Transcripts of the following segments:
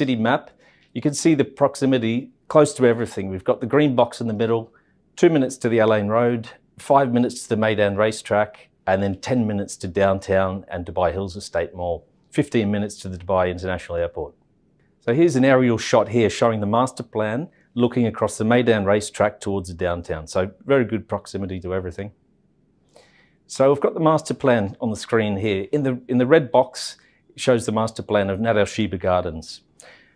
city map, you can see the proximity close to everything. We've got the green box in the middle, 2 minutes to the Al Ain Road, 5 minutes to the Meydan racetrack, and then 10 minutes to downtown and Dubai Hills Estate Mall, 15 minutes to the Dubai International Airport. So here's an aerial shot here showing the master plan looking across the Meydan racetrack towards the downtown. So very good proximity to everything. So we've got the master plan on the screen here. In the red box, it shows the master plan of Nad Al Sheba Gardens.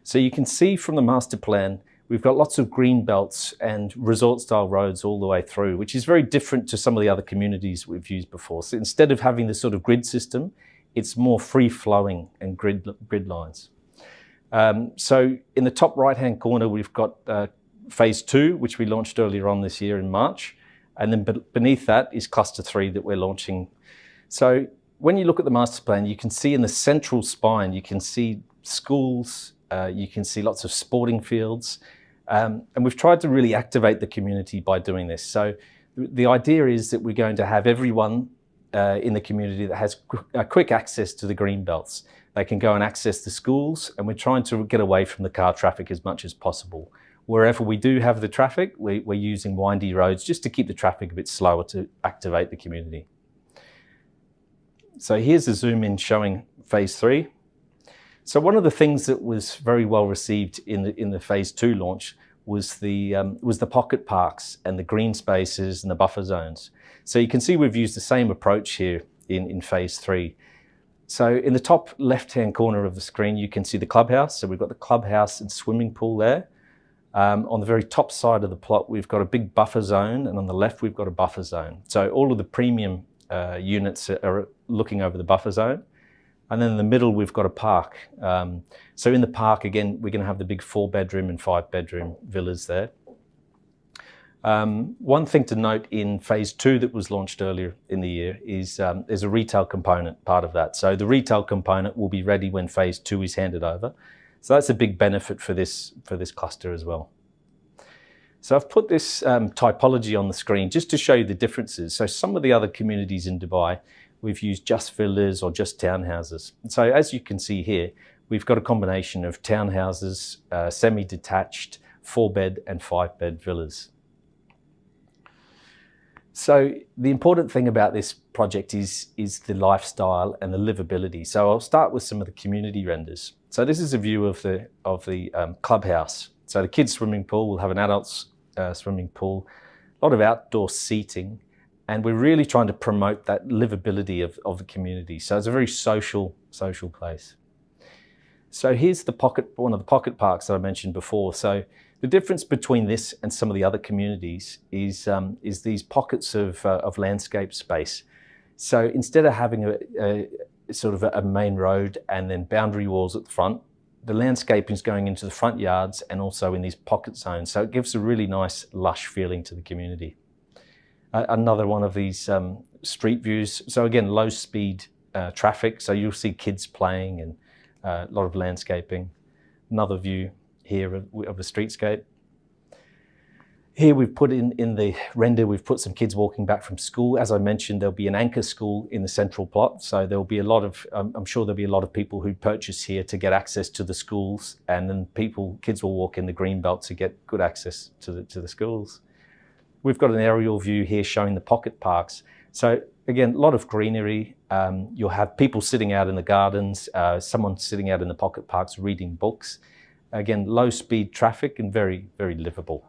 So you can see from the master plan, we've got lots of green belts and resort-style roads all the way through, which is very different to some of the other communities we've used before. So instead of having this sort of grid system, it's more free-flowing and grid lines. So in the top right-hand corner, we've got phase 2, which we launched earlier on this year in March. And then beneath that is cluster 3 that we're launching. So when you look at the master plan, you can see in the central spine, you can see schools, you can see lots of sporting fields. And we've tried to really activate the community by doing this. So the idea is that we're going to have everyone in the community that has quick access to the green belts. They can go and access the schools, and we're trying to get away from the car traffic as much as possible. Wherever we do have the traffic, we're using windy roads just to keep the traffic a bit slower to activate the community. So here's a zoom in showing phase 3. So one of the things that was very well received in the phase 2 launch was the pocket parks and the green spaces and the buffer zones. So you can see we've used the same approach here in phase 3. So in the top left-hand corner of the screen, you can see the clubhouse. So we've got the clubhouse and swimming pool there. On the very top side of the plot, we've got a big buffer zone, and on the left, we've got a buffer zone. So all of the premium units are looking over the buffer zone. And then in the middle, we've got a park. So in the park, again, we're going to have the big 4-bedroom and 5-bedroom villas there. One thing to note in phase 2 that was launched earlier in the year is there's a retail component part of that. So the retail component will be ready when phase 2 is handed over. So that's a big benefit for this cluster as well. So I've put this typology on the screen just to show you the differences. So some of the other communities in Dubai, we've used just villas or just townhouses. So as you can see here, we've got a combination of townhouses, semi-detached, 4-bed and 5-bed villas. So the important thing about this project is the lifestyle and the livability. So I'll start with some of the community renders. So this is a view of the clubhouse. So the kids' swimming pool will have an adult's swimming pool, a lot of outdoor seating, and we're really trying to promote that livability of the community. So it's a very social place. So here's one of the pocket parks that I mentioned before. So the difference between this and some of the other communities is these pockets of landscape space. So instead of having a sort of a main road and then boundary walls at the front, the landscaping is going into the front yards and also in these pocket zones. So it gives a really nice, lush feeling to the community. Another one of these street views. So again, low speed traffic. So you'll see kids playing and a lot of landscaping. Another view here of the streetscape. Here we've put in the render, we've put some kids walking back from school. As I mentioned, there'll be an anchor school in the central plot. So there'll be a lot of, I'm sure there'll be a lot of people who purchase here to get access to the schools, and then kids will walk in the green belt to get good access to the schools. We've got an aerial view here showing the pocket parks. So again, a lot of greenery. You'll have people sitting out in the gardens, someone sitting out in the pocket parks reading books. Again, low speed traffic and very, very livable.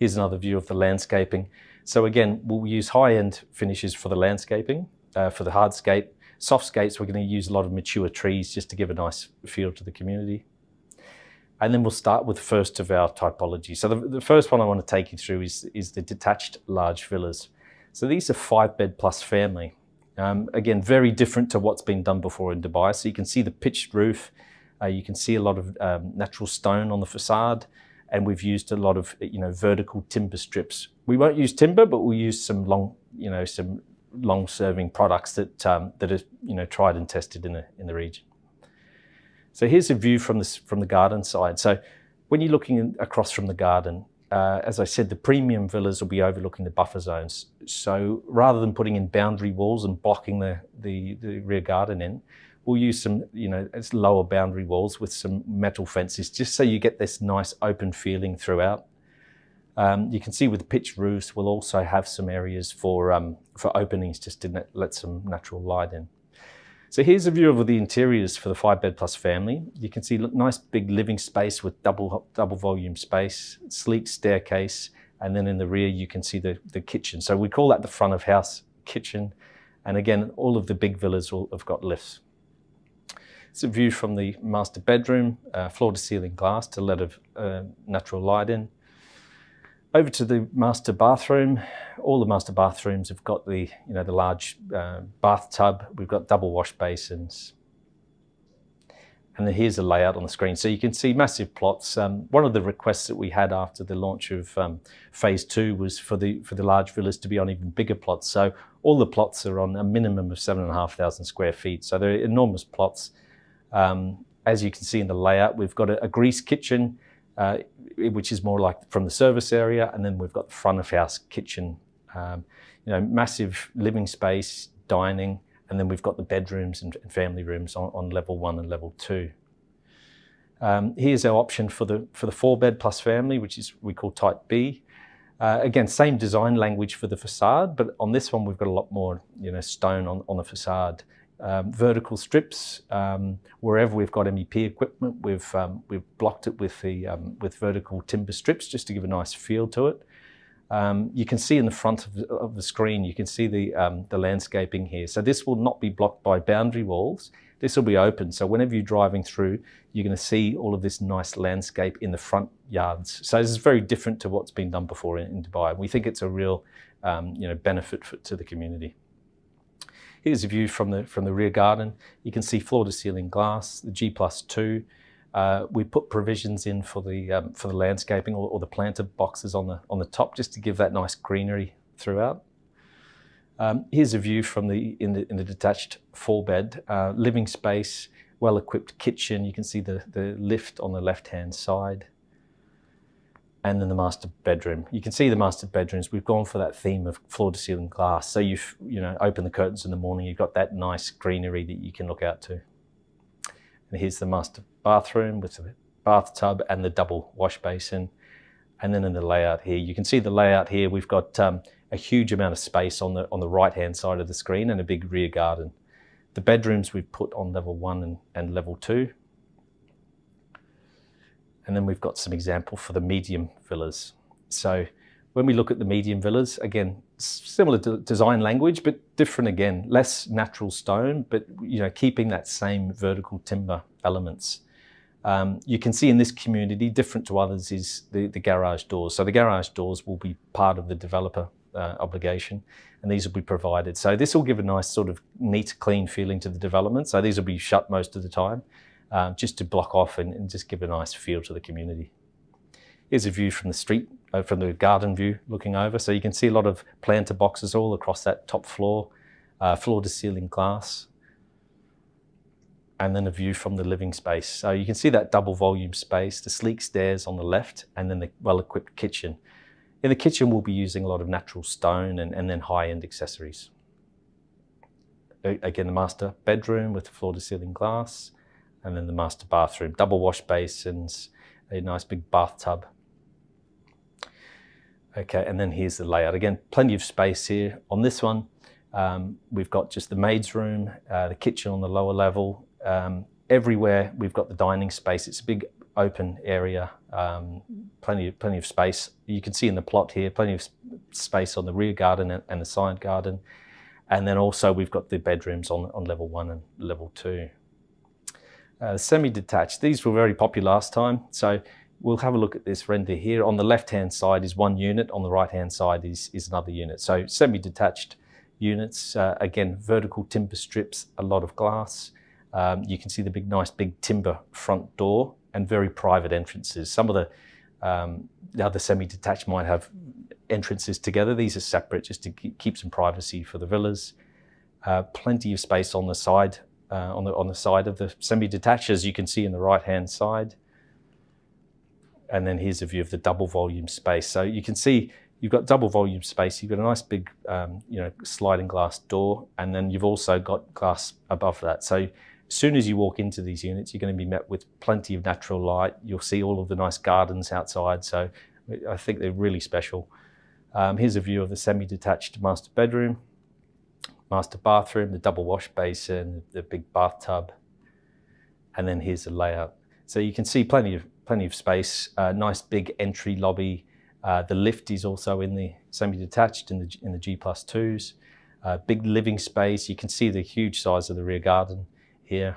Here's another view of the landscaping. So again, we'll use high-end finishes for the landscaping, for the hardscape. Softscapes, we're going to use a lot of mature trees just to give a nice feel to the community. And then we'll start with the first of our typology. So the first one I want to take you through is the detached large villas. So these are 5-bed plus family. Again, very different to what's been done before in Dubai. So you can see the pitched roof. You can see a lot of natural stone on the facade. And we've used a lot of vertical timber strips. We won't use timber, but we'll use some long-serving products that are tried and tested in the region. So here's a view from the garden side. So when you're looking across from the garden, as I said, the premium villas will be overlooking the buffer zones. So rather than putting in boundary walls and blocking the rear garden in, we'll use some, it's lower boundary walls with some metal fences, just so you get this nice open feeling throughout. You can see with the pitched roofs, we'll also have some areas for openings, just to let some natural light in. So here's a view of the interiors for the 5-bed plus family. You can see nice big living space with double volume space, sleek staircase, and then in the rear you can see the kitchen. So we call that the front of house kitchen. And again, all of the big villas have got lifts. It's a view from the master bedroom, floor to ceiling glass to let natural light in. Over to the master bathroom. All the master bathrooms have got the large bathtub. We've got double wash basins. And then here's the layout on the screen. So you can see massive plots. One of the requests that we had after the launch of phase 2 was for the large villas to be on even bigger plots. So all the plots are on a minimum of 7,500 square feet. So they're enormous plots. As you can see in the layout, we've got a grease kitchen, which is more like from the service area, and then we've got the front of house kitchen, massive living space, dining, and then we've got the bedrooms and family rooms on level 1 and level 2. Here's our option for the 4-bed plus family, which we call type B. Again, same design language for the facade, but on this one we've got a lot more stone on the facade. Vertical strips, wherever we've got MEP equipment, we've blocked it with vertical timber strips just to give a nice feel to it. You can see in the front of the screen, you can see the landscaping here. So this will not be blocked by boundary walls. This will be open. So whenever you're driving through, you're going to see all of this nice landscape in the front yards. So this is very different to what's been done before in Dubai. We think it's a real benefit to the community. Here's a view from the rear garden. You can see floor to ceiling glass, the G+2. We put provisions in for the landscaping or the planter boxes on the top, just to give that nice greenery throughout. Here's a view from in the detached 4-bed living space, well-equipped kitchen. You can see the lift on the left-hand side. And then the master bedroom. You can see the master bedrooms. We've gone for that theme of floor to ceiling glass. So you open the curtains in the morning, you've got that nice greenery that you can look out to. And here's the master bathroom with the bathtub and the double wash basin. And then in the layout here, you can see the layout here. We've got a huge amount of space on the right-hand side of the screen and a big rear garden. The bedrooms we've put on level 1 and level 2. And then we've got some example for the medium villas. So when we look at the medium villas, again, similar to design language, but different again, less natural stone, but keeping that same vertical timber elements. You can see in this community, different to others, is the garage doors. So the garage doors will be part of the developer obligation, and these will be provided. So this will give a nice sort of neat, clean feeling to the development. So these will be shut most of the time. Just to block off and just give a nice feel to the community. Here's a view from the street, from the garden view looking over. So you can see a lot of planter boxes all across that top floor, floor to ceiling glass. And then a view from the living space. So you can see that double volume space, the sleek stairs on the left, and then the well-equipped kitchen. In the kitchen, we'll be using a lot of natural stone and then high-end accessories. Again, the master bedroom with the floor to ceiling glass. And then the master bathroom, double wash basins, a nice big bathtub. Okay, and then here's the layout. Again, plenty of space here. On this one, we've got just the maid's room, the kitchen on the lower level. Everywhere we've got the dining space. It's a big open area, plenty of space. You can see in the plot here, plenty of space on the rear garden and the side garden. And then also we've got the bedrooms on level 1 and level 2. Semi-detached, these were very popular last time, so we'll have a look at this render here. On the left-hand side is one unit, on the right-hand side is another unit. So semi-detached units, again, vertical timber strips, a lot of glass. You can see the nice big timber front door and very private entrances. Some of the other semi-detached might have entrances together. These are separate just to keep some privacy for the villas. Plenty of space on the side. On the side of the semi-detached, as you can see in the right-hand side. And then here's a view of the double volume space. So you can see you've got double volume space. You've got a nice big, sliding glass door, and then you've also got glass above that. So As soon as you walk into these units, you're going to be met with plenty of natural light. You'll see all of the nice gardens outside, so I think they're really special. Here's a view of the semi-detached master bedroom, master bathroom, the double wash basin, the big bathtub, and then here's the layout. So you can see plenty of space, nice big entry lobby. The lift is also in the semi-detached in the G+2s. Big living space. You can see the huge size of the rear garden here.